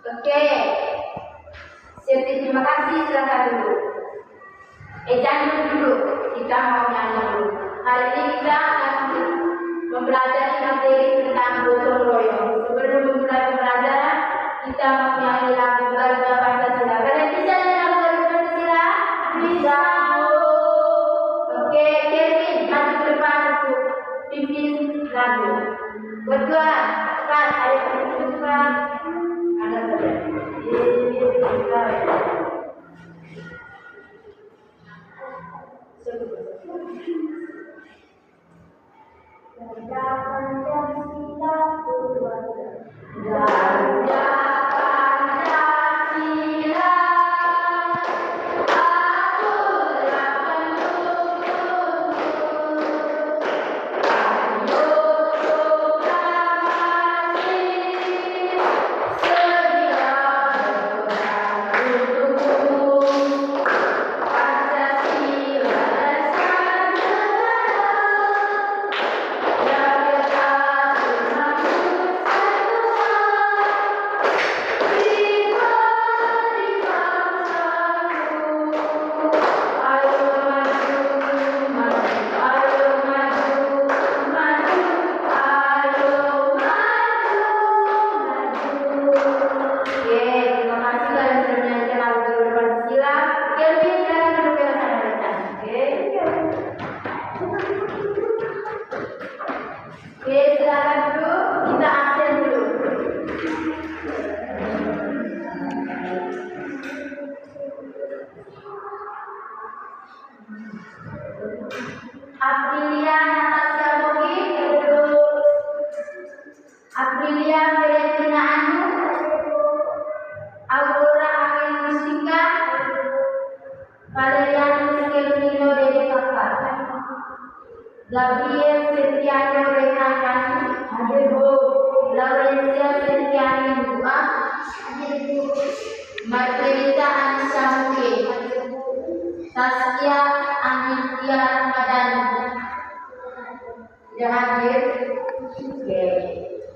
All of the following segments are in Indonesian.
Oke, Siti, terima kasih, silakan dulu. Jangan dulu, kita mau nyanyi dulu. Hari ini kita akan mempelajari materi tentang gotong royong. Sebelum memulai pembelajaran, kita mau nyanyi lagu Garuda Pancasila. Kalian bisa nyanyi lagu Garuda Pancasila? Bisa. Oke, Kevin, maju ke depan untuk pimpin lagu. Berdua, cepat, ayo pimpin cepat. Ada saja. Garuda Pancasila berwarna Garuda Pancasila, aturan pendukung, ayo proklamasi, sedia berdukung, Pancasila dasar silakan dulu, kita absen dulu. Aprilia Natasha Bogi duduk. Aprilia Valentina Anu, Aurora Angel Mustika, Valerianus Kelvino Dede Kakak, Gabriel Setiano Rekan, Laurencia Setiani Bua, Margarita Anissa Muke, Taskia Anindya Ramadan. Sudah hadir? Oke.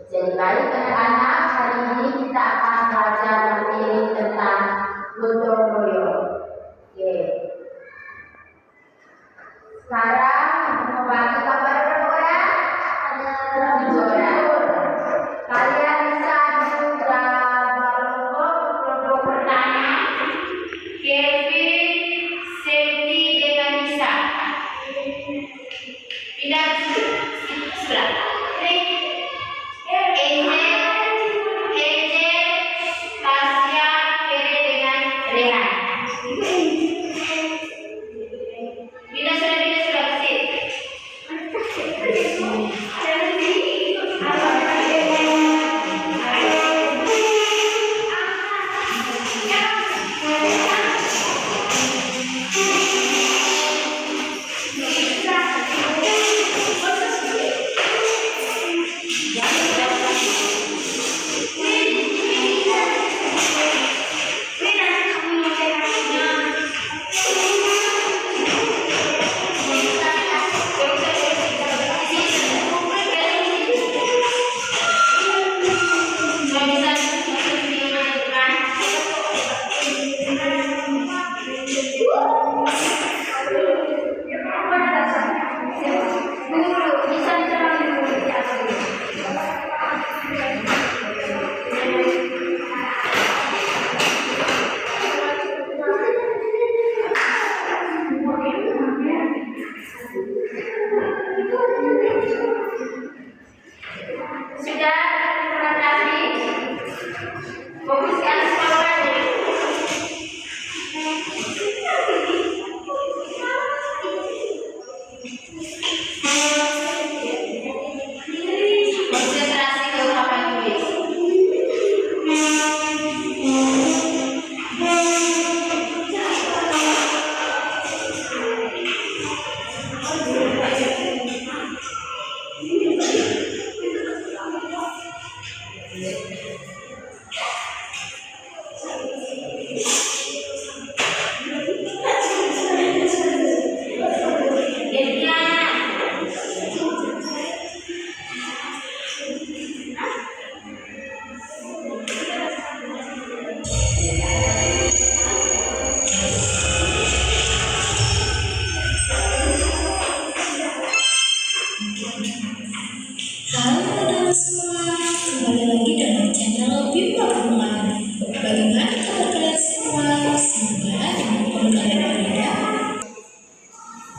Jadi baik anak-anak, hari ini kita akan belajar materi tentang gotong royong. Oke. Sekarang membagi kabar berapa orang? Ada 7 orang. Kalian bisa juga kelompok pertama, Kevin, Seti dengan Nisa. Pindah sebelah. Tasya, Fere dengan Rehan. Pindah sudah ke sini.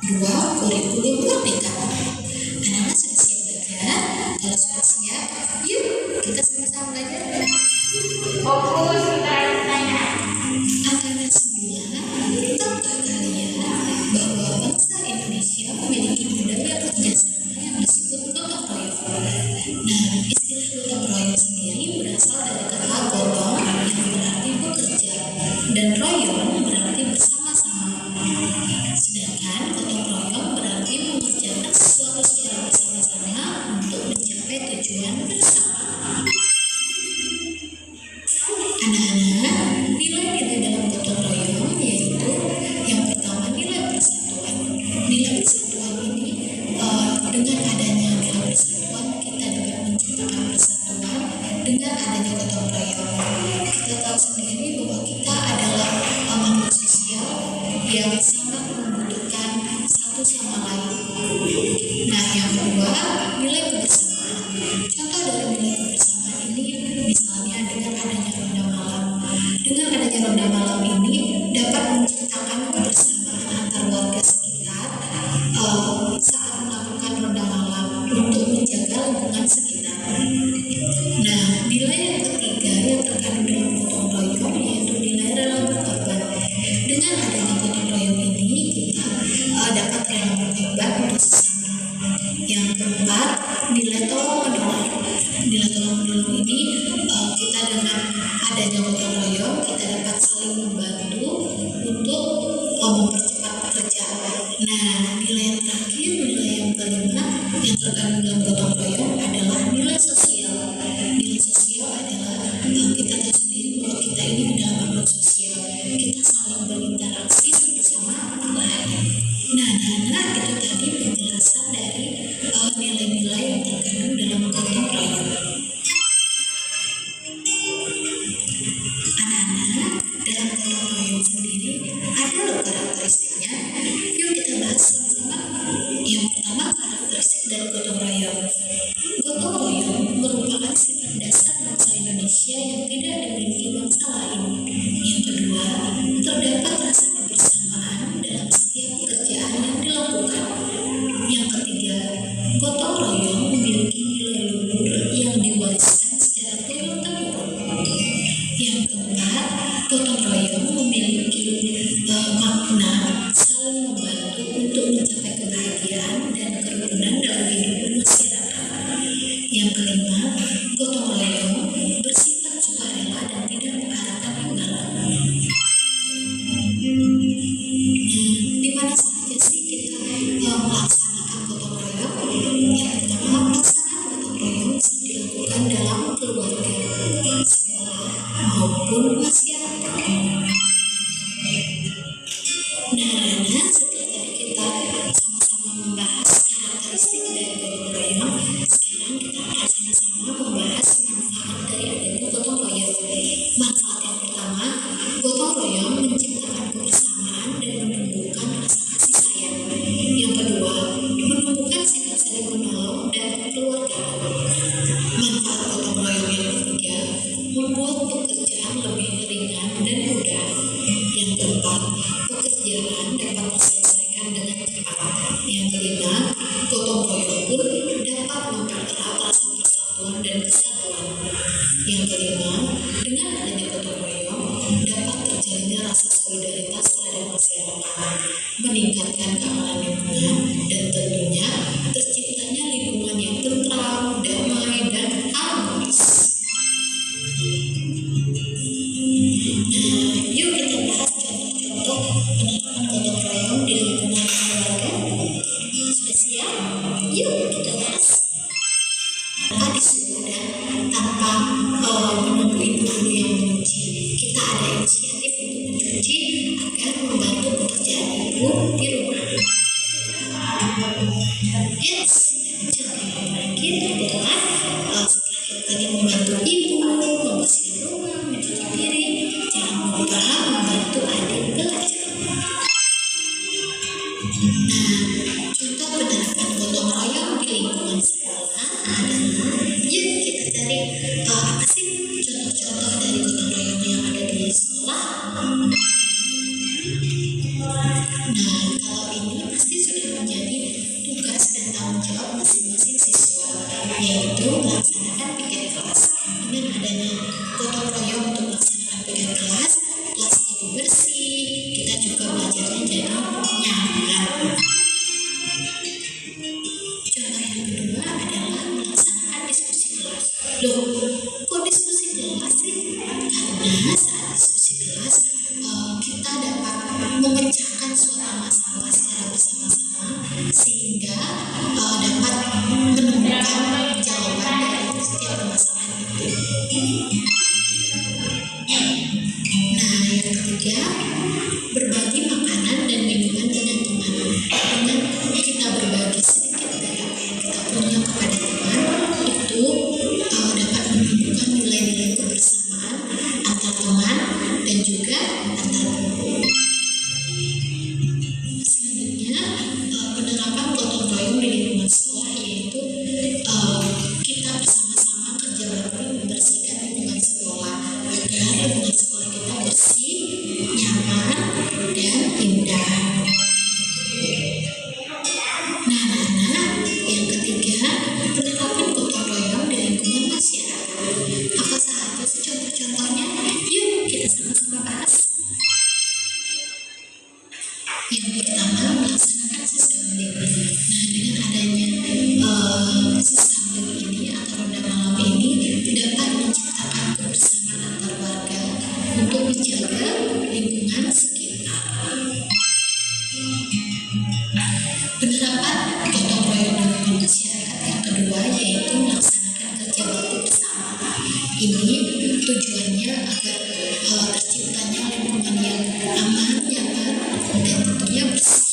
kedua, kurikulum merdeka. Anak-anak sudah siap belajar? Kalau sudah siap, yuk kita sama-sama belajar. Fokus pertanyaan. Angkatan 9, tahukah kalian bahwa bangsa Indonesia memiliki budaya kerjasama yang disebut gotong royong? Nah, istilah gotong royong sendiri berasal dari kata gotong yang berarti bekerja dan royong berarti bersama-sama. Sedangkan gotong royong berarti mengerjakan sesuatu secara bersama-sama untuk mencapai tujuan bersama. Anak-anak, nilai-nilai dalam gotong royong yaitu yang pertama nilai persatuan. Nilai persatuan ini dengan adanya nilai persatuan kita dapat menciptakan persatuan dengan adanya gotong royong. Kita tahu sendiri bahwa kita adalah makhluk sosial yang sangat membutuhkan satu sama lain. Nah, yang kedua nilai kebersamaan. Contoh dari nilai kebersamaan ini misalnya dengan adanya ronda malam. Dengan adanya ronda malam ini dapat menciptakan kebersamaan antar warga sekitar saat melakukan ronda malam untuk menjaga lingkungan sekitar. Nah, nilai yang ketiga yang terkandung dalam gotong royong yaitu nilai rela berkorban. Dengan adanya gotong royong ini kita dapat rela berkorban untuk sesama. Yang keempat, nilai tolong menolong. Nilai tolong menolong ini kita dengan adanya gotong royong kita dapat saling membantu untuk mempercepat pekerjaan. Nah, nilai yang terakhir, nilai yang kelima yang terkandung dalam gotong royong adalah nilai sosial. Nilai sosial adalah kita tahu sendiri bahwa kita ini adalah makhluk sosial. Kita saling berinteraksi satu sama lain. Nah, itu tadi penjelasan dari nilai-nilai yang terkandung dalam gotong royong. Anak-anak, dalam gotong royong sendiri ada loh karakteristiknya. Yuk kita bahas sama-sama. Yang pertama, karakteristik dari gotong royong. Gotong royong merupakan sifat dasar bangsa Indonesia yang tidak dimiliki bangsa lain. Yang kedua, terdapat rasa kebersamaan dalam setiap pekerjaan yang dilakukan. Yang ketiga, gotong royong memiliki nilai luhur yang diwariskan secara turun-temurun. Yang keempat, gotong royong memiliki makna saling membantu untuk mencapai kebahagiaan dan kerukunan dalam hidup masyarakat. Yang kelima, gotong royong bersifat sukarela dan tidak mengharapkan imbalan. Di mana saja sih kita melaksanakan gotong royong? Yang pertama, pelaksanaan gotong royong bisa dilakukan dalam keluarga, sekolah, maupun masyarakat. Nah, setelah tadi kita sama-sama membahas karakteristik dari gotong royong, sekarang kita akan sama-sama membahas manfaat dari adanya gotong royong. Manfaat yang pertama, gotong royong menciptakan kebersamaan dan menumbuhkan rasa kasih sayang. Yang kedua, menumbuhkan sikap saling menolong dan kekeluargaan. Manfaat gotong royong yang ketiga, membuat pekerjaan lebih ringan dan mudah. Yang keempat, pekerjaan dapat diselesaikan dengan cepat. Yang kelima, gotong royong pun dapat mempererat rasa persatuan dan kesatuan. Yang kelima, dengan adanya gotong royong dapat terjalinnya rasa solidaritas terhadap masyarakat, meningkatkan keamanan lingkungan, dan tentunya terciptanya lingkungan yang tentram, damai, dan harmonis. Nah, yuk kita bahas contoh-contoh penerapan gotong royong di lingkungan keluarga. Sudah siap? Yuk kita bahas. Di sudah tanpa menunggu ibu-ibu yang mencuci, kita ada inisiatif untuk mencuci agar membantu pekerjaan ibu di rumah. Yes, contoh yang terakhir adalah setelah kita tadi membantu ibu membersihkan rumah, mencuci piring, jangan lupa membantu adik belajar. Nah, contoh penerapan gotong royong di lingkungan sekolah adalah, yuk kita cari apa sih contoh-contoh dari gotong royong yang ada di sekolah. Nah, kalau ini pasti sudah tugas dan tanggung jawab masing-masing siswa, yaitu melaksanakan piket kelas. Dengan adanya gotong royong untuk melaksanakan piket kelas jadi bersih, kita juga belajarnya jadi nyaman. Contoh yang kedua adalah melaksanakan diskusi kelas. Loh, kok diskusi kelas sih? Karena saat diskusi kelas kita dapat memecahkan suatu masalah secara bersama-sama sehingga dapat menemukan jawaban dari setiap permasalahan itu. Nah, yang ketiga, berbagi makanan dan minuman dengan teman. Dengan kita berbagi sedikit dari apa yang kita punya kepada teman, itu dapat menumbuhkan nilai-nilai kebersamaan antar teman dan juga antar guru. Selanjutnya, penerapan gotong royong di lingkungan sekolah, yaitu kita bersama-sama kerja bakti membersihkan lingkungan sekolah agar lingkungan sekolah kita bersih, nyaman, dan indah. Nah, yang ketiga, penerapan gotong royong di lingkungan masyarakat. Apa saja sih contoh-contohnya? Yuk kita sama-sama bahas. Yang pertama, melaksanakan siskamling. Nah, dengan adanya siskamling ini atau ronda malam ini dapat menciptakan kebersamaan antar warga untuk menjaga lingkungan sekitar. Penerapan gotong royong di lingkungan masyarakat yang kedua yaitu melaksanakan kerja bakti bersama. Ini tujuannya agar terciptanya lingkungan yang aman, nyaman, dan tentunya bersih.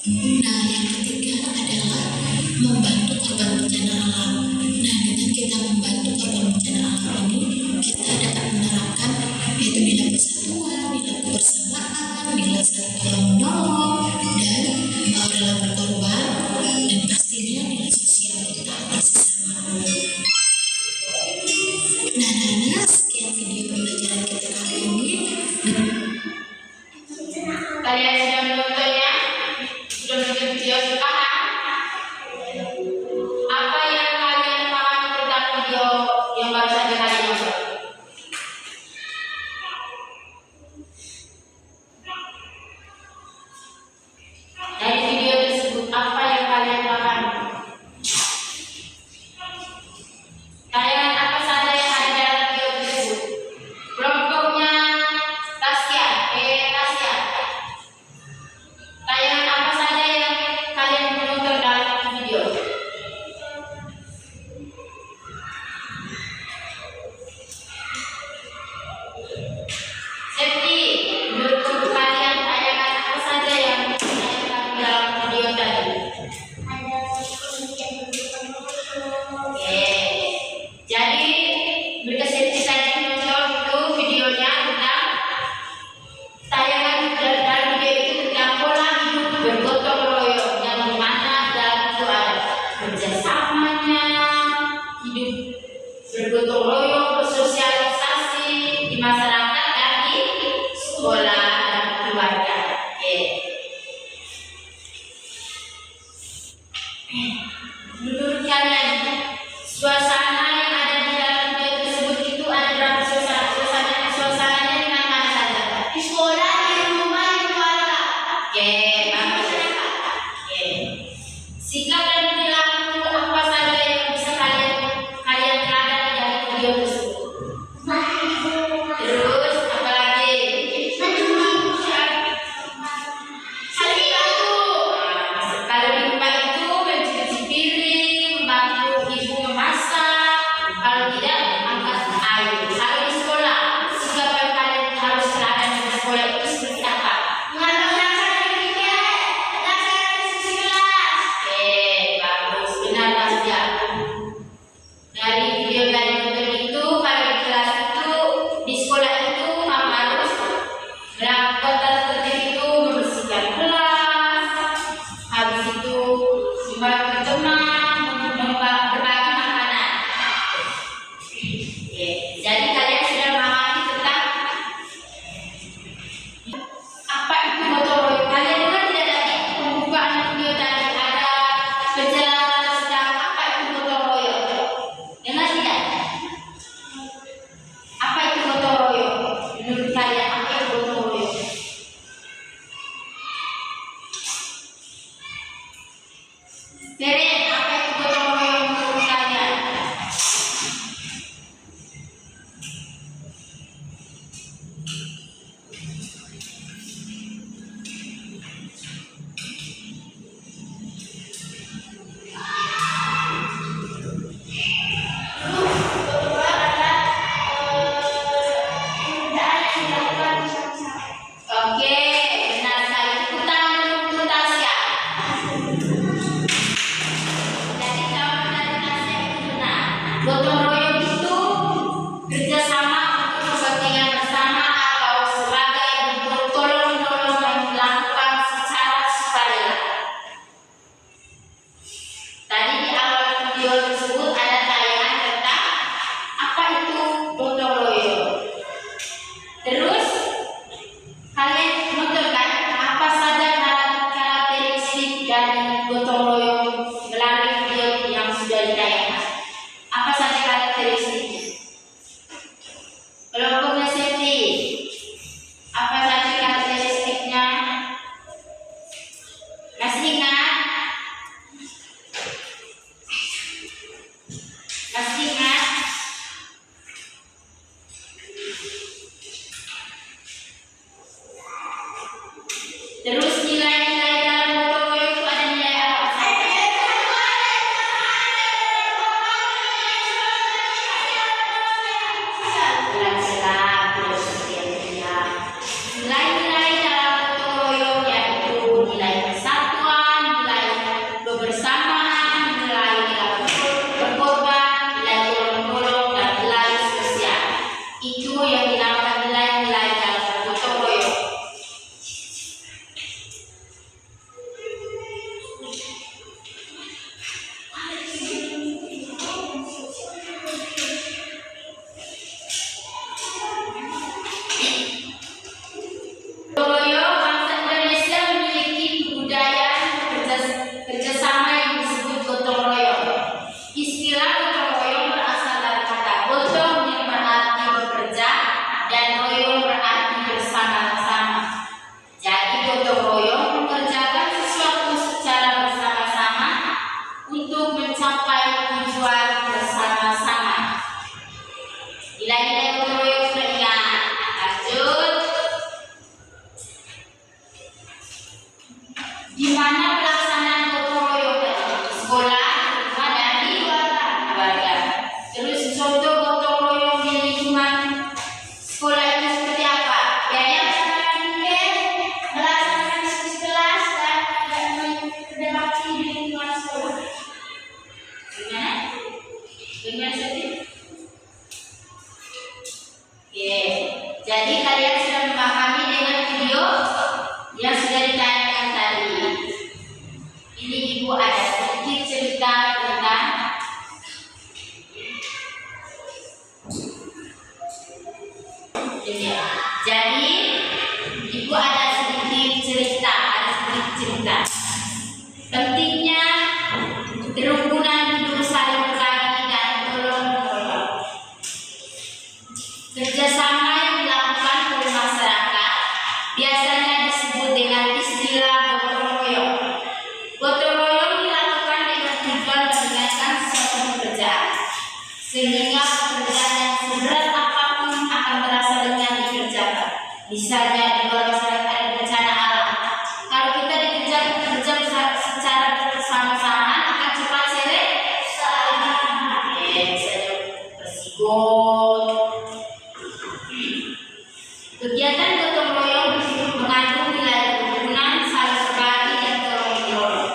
Nah, yang ketiga adalah membantu korban bencana alam. Nah, dengan kita membantu korban bencana alam ini, kita dapat menerapkan yaitu nilai persatuan, nilai kebersamaan, nilai saling menolong, dan rela berkorban, dan pastinya nilai sosial kita antar sesama. Nah, sekian video pembelajaran kita kali ini. Kalian sudah menontonnya? Sudah menonton video sekarang? Apa yang kalian pahami tentang video yang baru saja kalian nonton? Dari video tersebut, apa yang kalian pahami? Tayangan apa saja yang ada dalam video tersebut? Kelompoknya Tasya. Terus nilai-nilai dalam gotong royong itu ada nilai apa saja? Nilai-nilai dalam gotong royong yaitu nilai persatuan, nilai kebersamaan, nilai berkorban, nilai tolong-menolong, dan nilai sosial. Itu yang dinamakan nilai-nilai dalam gotong royong. Gotong royong bangsa Indonesia memiliki kebudayaan kerjasama yang disebut gotong royong. Istilah gotong royong berasal dari kata gotong yang berarti bekerja dan royong berarti bersama-sama. Jadi gotong royong mengerjakan sesuatu secara bersama-sama untuk mencapai tujuan bersama-sama. Nilai-nilai gotong royong sudah ingat. Lanjut. Di mana pelaksanaan gotong royong tadi? Di sekolah, di rumah, dan di keluarga. Terus contoh gotong royong di lingkungan sekolah itu seperti apa? Yang melaksanakan diskusi kelas dan berdebati di lingkungan sekolah. Gimana? Gimana sedih? Oke, jadi kalian sudah memahami dengan video yang sudah ditayangkan tadi. Ini ibu ada sedikit cerita tentang ini. Jadi ibu ada sedikit cerita, pentingnya kerukunan hidup, saling berbagi dan tolong menolong. Kerjasama yang dilakukan oleh masyarakat biasanya disebut dengan istilah gotong royong. Gotong royong dilakukan dengan tujuan meringankan suatu pekerjaan, sehingga pekerjaan yang seberat apapun akan terasa ringan dikerjakan. Misalnya di luar masyarakat ada bencana alam. Kalau kita bekerja secara bersama-sama akan cepat selesai. Misalnya bersikot. Kegiatan gotong royong mengandung nilai kerukunan, saling berbagi, dan tolong menolong.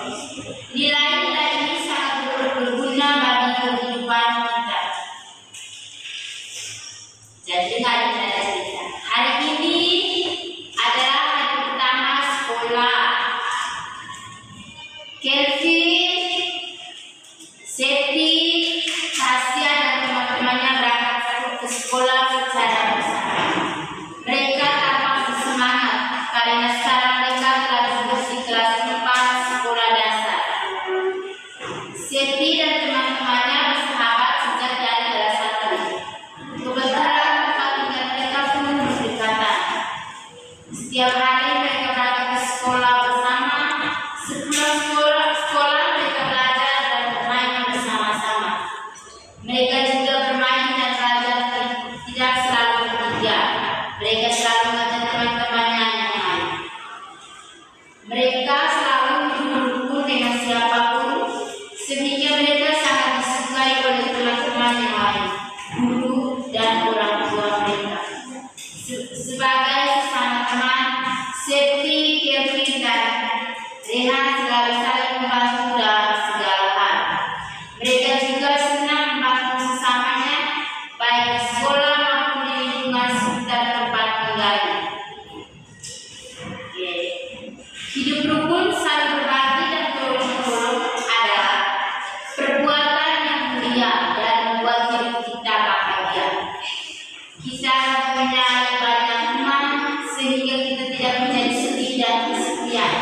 Nilai-nilai ini sangat berguna bagi kehidupan kita. Jadi hari ini ada cerita. Hari ini adalah hari pertama sekolah. Kelvin, Seti, Tasya, dan teman-temannya berangkat ke sekolah secara bersama. Mereka tampak bersemangat karena sekarang mereka telah duduk di kelas 4 sekolah dasar. Seti dan teman-temannya bersahabat sejak dari kelas 1. Kebetulan tempat tinggal mereka pun berdekatan. Setiap hari mereka berangkat ke sekolah bersama. Sepulang sekolah mereka belajar dan bermain bersama-sama. Mereka juga bermain dan belajar tidak selalu bertiga. Mereka selalu mengajak teman-temannya yang lain. Mereka selalu berkumpul dengan siapapun, sehingga mereka sangat disukai oleh teman-teman yang lain, guru dan orang tua mereka. Sebagai sesama teman, Seti, Kevin, dan Rehan selalu saling membantu dalam segala hal. Mereka juga senang membantu sesamanya, baik di sekolah maupun di lingkungan sekitar tempat tinggalnya. Hidup rukun, saling berbagi, dan tolong menolong adalah perbuatan yang mulia dan membuat hidup kita bahagia. Kita mempunyai banyak teman sehingga kita tidak menjadi sedih dan kesepian,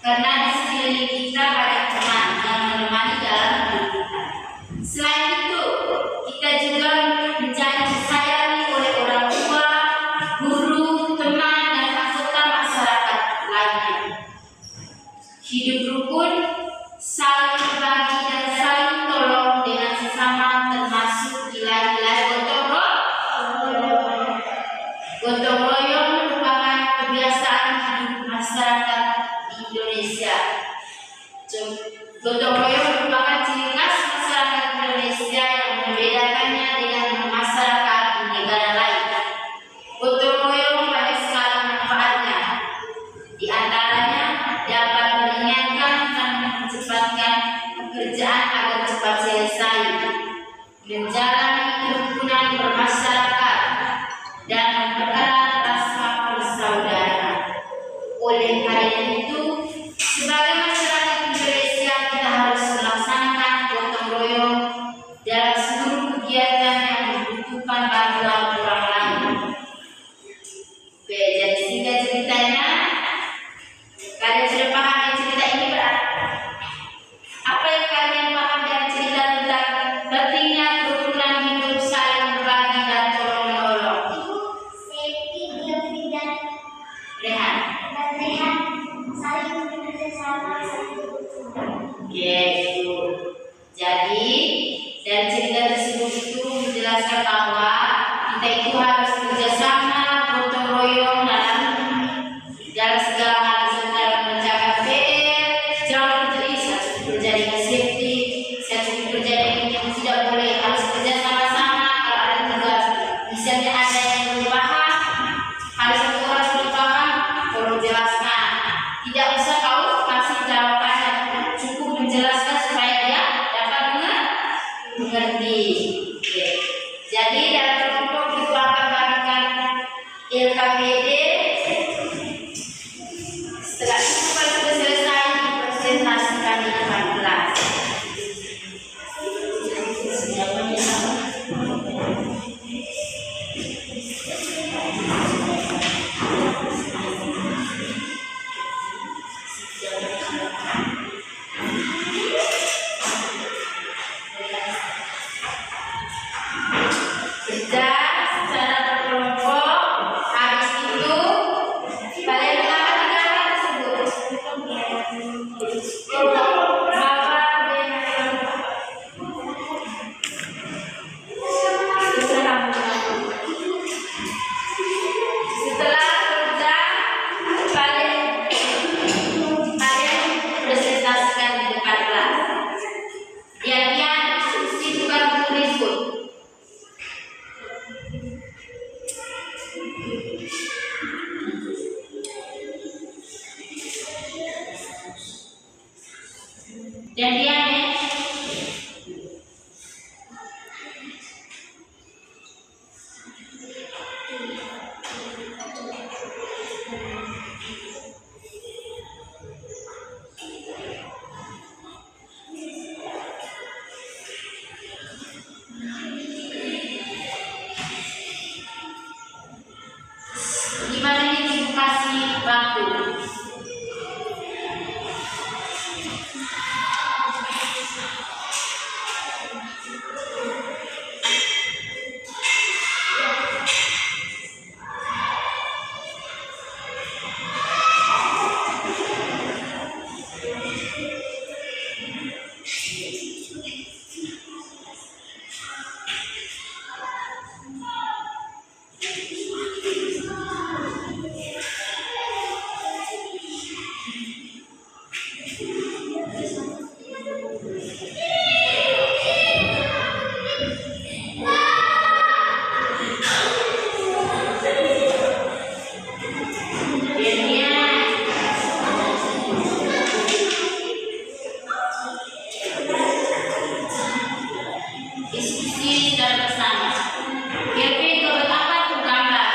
karena di sekeliling kita banyak teman yang menemani dalam hidup kita. Selain itu, kita juga menjadi disayangi oleh orang tua, guru, teman, dan anggota masyarakat lainnya. Hidup rukun, saling berbagi, dan saling tolong dengan sesama termasuk nilai-nilai gotong royong. Gotong royong merupakan kebiasaan hidup masyarakat Indonesia. Gotong royong merupakan ciri khas masyarakat Indonesia yang membedakannya dengan masyarakat di negara lain. Gotong royong banyak sekali manfaatnya. Di antaranya dapat meringankan dan mencepatkan pekerjaan agar cepat selesai, menjalani kerukunan bermasyarakat, dan mempererat rasa persaudaraan. Oleh karena itu, sebagai masyarakat Indonesia, kita harus melaksanakan gotong royong dalam seluruh kegiatan yang membutuhkan bantuan orang lain. Oke, jadi singkat ceritanya, kalian sudah paham yang cerita ini berarti? Apa yang kalian paham dari cerita tentang pentingnya kerukunan hidup, saling berbagi dan tolong menolong? Safety, Gilfri dan Rehan. Saling bekerja sama, saling berhubungan. Gitu. Jadi dari cerita tersebut itu menjelaskan bahwa kita itu harus kerjasama, gotong royong dalam segala hal, dalam mengerjakan PR. Jangan kerja dengan safety, satu kerja dengan yang tidak boleh, harus kerja sama-sama. Kalau ada tugas, misalnya ada yang belum paham, harus satu orang sudah paham, tolong jelaskan. Tidak usah kau kasih jawabannya, cukup menjelaskan supaya dia dapat mengerti. Oke. Jadi dalam kelompok itu akan berikan LKPD. Setelah itu kalau sudah selesai dipresentasikan di depan kelas. Siapa yang sama? Kerja secara berkelompok. Habis itu kalian mengapa tiga hal tersebut? Setelah kerja kalian presentasikan di depan kelas. Dia diskusi bukan ribut. Dan dia gimana nih kasih waktu? Diskusi secara bersama. Kevin, kau apa tuh gambar?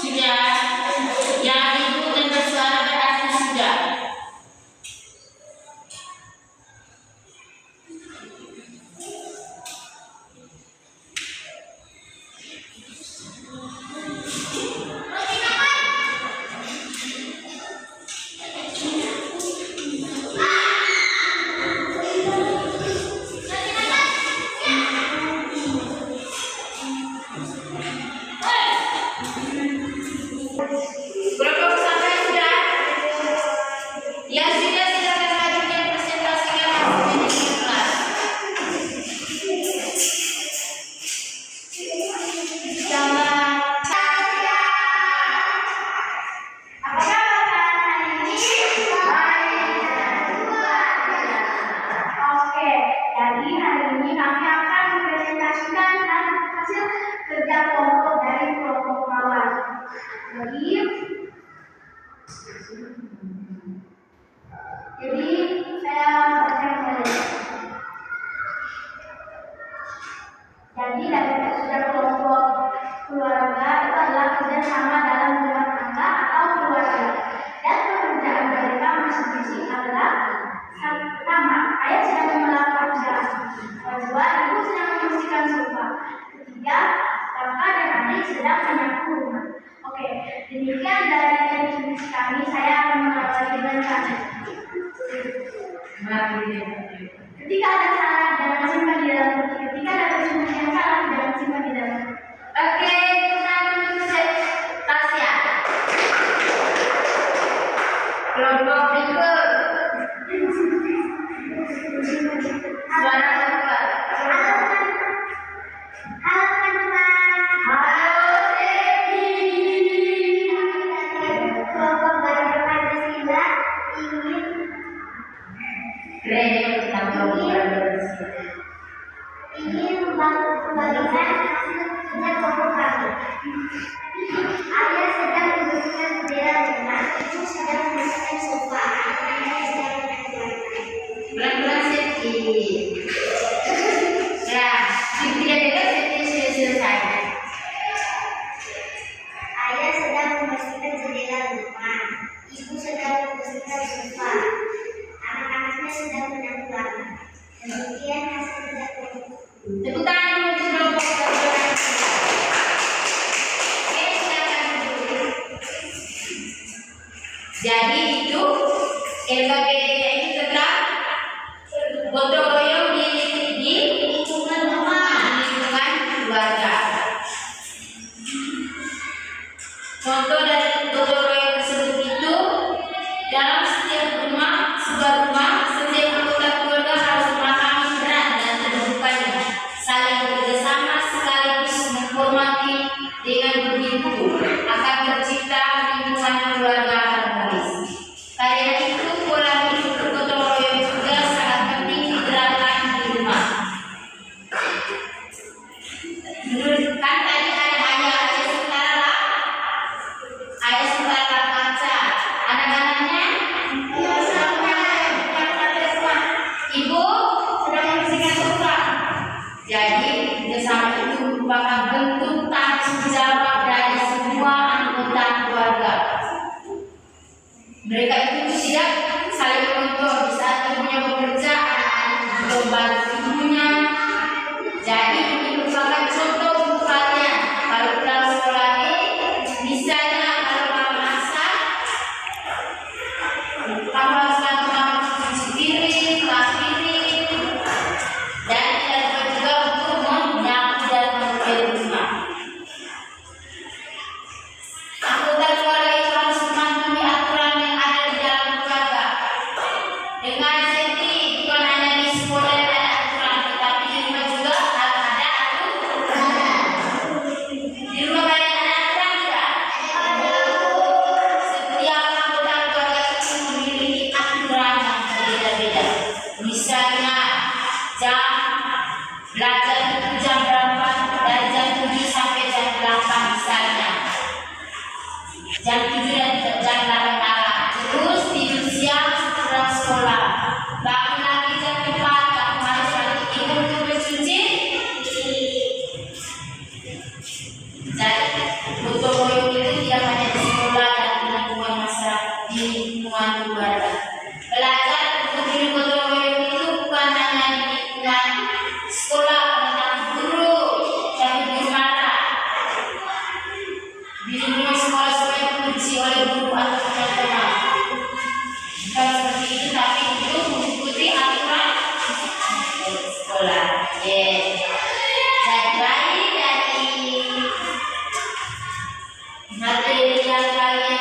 Sudah. Yang ribut dan bersuara berarti sudah. Berapa sampai sudah? Yang sudah silakan maju dan presentasikan hasilnya di kelas. Selamat apa kabar hari ini? Baik dan luar biasa. Oke, jadi hari ini kami akan mempresentasikan hasil kerja kelompok dari kelompok mawar. Jadi saya bacakan saja. Jadi dari kerja kelompok keluarga itu adalah kerjasama dalam rumah tangga atau keluarga. Dan pekerjaan mereka masing-masing adalah pertama, ayah sedang melakukan pekerjaan. Kedua, ibu sedang membersihkan sofa. Ketiga, kakak dan adik sedang menyapu rumah. Oke, demikian dari introduksi kami. Saya akan mengawali dengan kami. Ketika ada salah, jangan simpan di dalam hati. Ketika ada sesuatu yang salah, jangan simpan di dalam hati. Oke, kita Tasya. Kelompok berikut. Suara keluar. Halo teman-teman. Halo Devi. Kelompok baru Pancasila ingin Keren tentang kelompok bersih. membagikan hasil kerja kelompok kami. Ayah sedang membersihkan jendela rumah, ibu sedang membersihkan sofa, anak-anak sedang menyapu. Pelan-pelan Seti. Ya, tidak dekat Seti sudah selesai. Ayah sedang membersihkan jendela rumah, ibu sedang membersihkan sofa, anak-anaknya sedang menyapu. Demikian hasil kerja kelompok. Tepuk tangan dulu untuk kelompok bersih. Oke, silakan dulu. Jadi itu LKPD itu tentang gotong royong di lingkungan rumah, di lingkungan keluarga. Contoh dari gotong royong tersebut itu dalam setiap rumah, sebuah rumah, setiap anggota keluarga harus memahami peran dan kedudukannya, saling bekerjasama sekaligus menghormati. Dengan begitu akan tercipta lingkungan keluarga harmonis. Karena itu pola hidup bergotong royong juga sangat penting diterapkan di rumah. Menurut kan tadi ada ayah sementara kaca, anak-anaknya ibu sedang membersihkan sofa. Jadi bersama itu merupakan bentuk tanggung jawab dari semua anggota keluarga. Mereka itu tidak saling menonton di saat ibunya bekerja, anak-anak juga membantu ibunya. Jadi ini merupakan contoh untuk kalian. Kalau pulang sekolah ini, misalnya kalau mau masak, kamu harus bantu cuci piring, kelas piring, dan tidak lupa juga untuk menyapu dan membersihkan rumah. Anggota keluarga itu harus mematuhi aturan yang ada di dalam keluarga. Dengan Seti bukan hanya di sekolah dan anak Jadi gotong royong itu tidak hanya di sekolah dan di lingkungan masyarakat, di lingkungan keluarga. Belajar untuk hidup gotong royong itu bukan hanya di lingkungan sekolah tentang guru, tapi di mana di lingkungan sekolah supaya diisi oleh guru atau teman-teman. Bukan seperti itu, tapi itu mengikuti aturan sekolah. Jadi baik dari materi yang kalian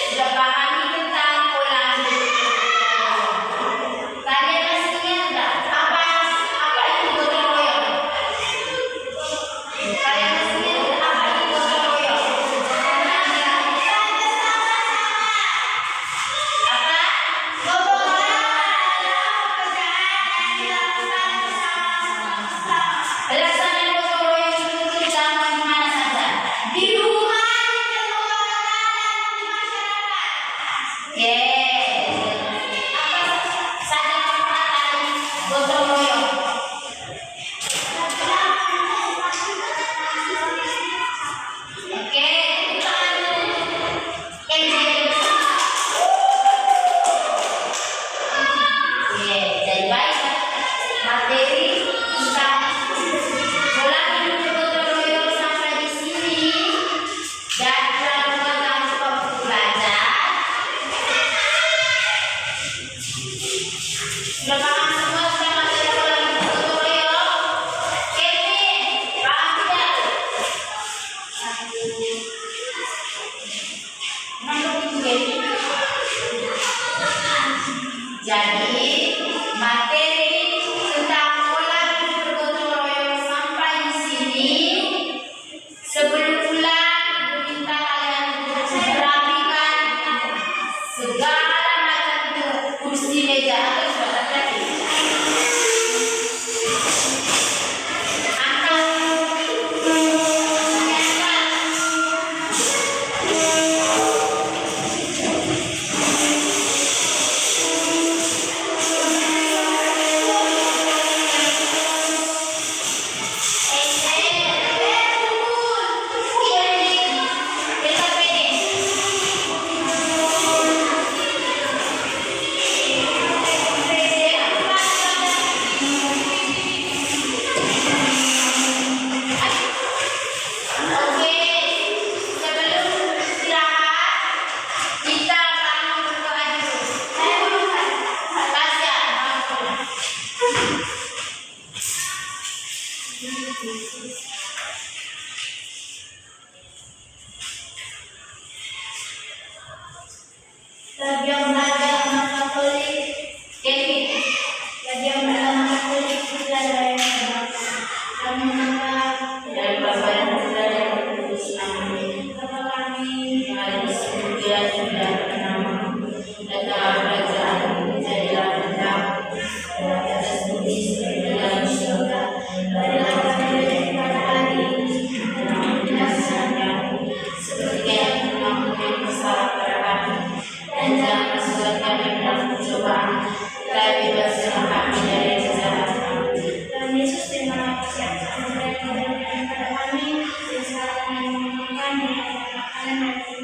sudah pahami tentang pola hidup. Kalian masih ingat enggak apa itu gotong royong? Kalian masih ingat enggak apa itu gotong royong? Apa? Gotong royong adalah pekerjaan yang dilakukan bersama-sama. Pelaksanaan gotong royong itu dilakukan di mana saja? Di rumah, di keluarga, dan di masyarakat. Apa saja manfaat dari gotong royong? Jadi baik materi tentang pola hidup gotong royong sampai di sini. Dan pelajaran kamu waktu belajar sudah paham semua tentang materi pola hidup gotong royong? Kevin, paham tidak? Mana itu Kevin? Jadi materi tentang pola hidup gotong royong sampai di sini. Sebelum pulang, Ibu minta kalian untuk merapikan segala macam itu kursi meja atau sudah terjadi. Angkat. Oke, sebelum istirahat kita akan berdoa dulu. Tasya, yang belajar anak Katolik, Kevin, yang belajar anak Katolik kita dari kami dan Bapa dan Putra dan Roh Kudus. Amin. Bapa kami yang ada di surga, sudah bernama, datanglah kerajaanmu, jadilah kehendakmu pada atas bumi seperti di dalam surga. Berilah kami rezeki pada hari ini, dan ampunilah kesalahan kami, seperti yang mengampuni kesalahan pada kami. Dan jangan masukkan kami ke dalam pencobaan, tetapi bebaskanlah kami dari yang jahat. Dan Yesus, terima kasih atas anugerah yang diberikan kepada kami, dan sekarang kami memohon di makanan dan